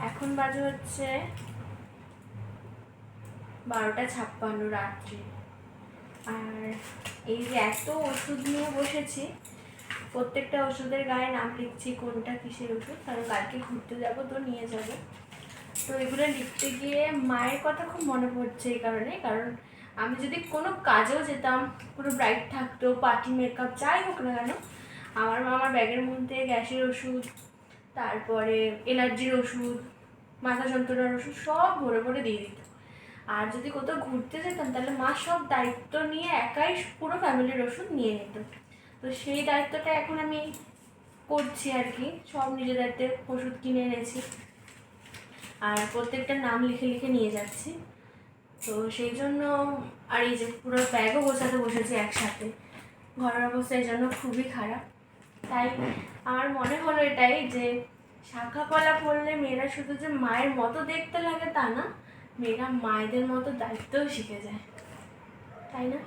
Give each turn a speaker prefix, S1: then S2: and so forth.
S1: এখন বাজে হচ্ছে 12:56 রাত্রি। আর এই যে এত ওষুধ নিয়ে বসেছি, প্রত্যেকটা ওষুধের গায়ে নাম লিখছি কোনটা কিসের ওষুধ, কারণ কালকে ঘুরতে যাব তো নিয়ে যাব। তো এগুলো লিখতে গিয়ে মায়ের কথা খুব মনে পড়ছে এই কারণে, কারণ আমি যদি কোনো কাজেও যেতাম, পুরো ব্রাইট থাকতো, পার্টি মেকআপ যাই হোক না কেন, আমার মা আমার ব্যাগের মধ্যে গ্যাসের ওষুধ, তারপরে এলার্জির ওষুধ, মাথা যন্ত্রণার ওষুধ সব ভরে ভরে দিয়ে দিত। আর যদি কোথাও ঘুরতে যেতাম তাহলে মা সব দায়িত্ব নিয়ে একাই পুরো ফ্যামিলির ওষুধ নিয়ে নিত। তো সেই দায়িত্বটা এখন আমি করছি আর কি, সব নিজের দায়িত্বে ওষুধ কিনে এনেছি আর প্রত্যেকটা নাম লিখে লিখে নিয়ে যাচ্ছি। তো সেই জন্য আর এই যে পুরো ব্যাগও গোছাতে বসেছি একসাথে, ঘরের অবস্থা এই জন্য খুবই খারাপ। তাই আমার মনে হলো এটাই যে শাখা পলা পড়লে মেয়েরা শুধু যে মায়ের মতো দেখতে লাগে তা না, মেয়েরা মায়েদের মতো দায়িত্বও শিখে যায়, তাই না?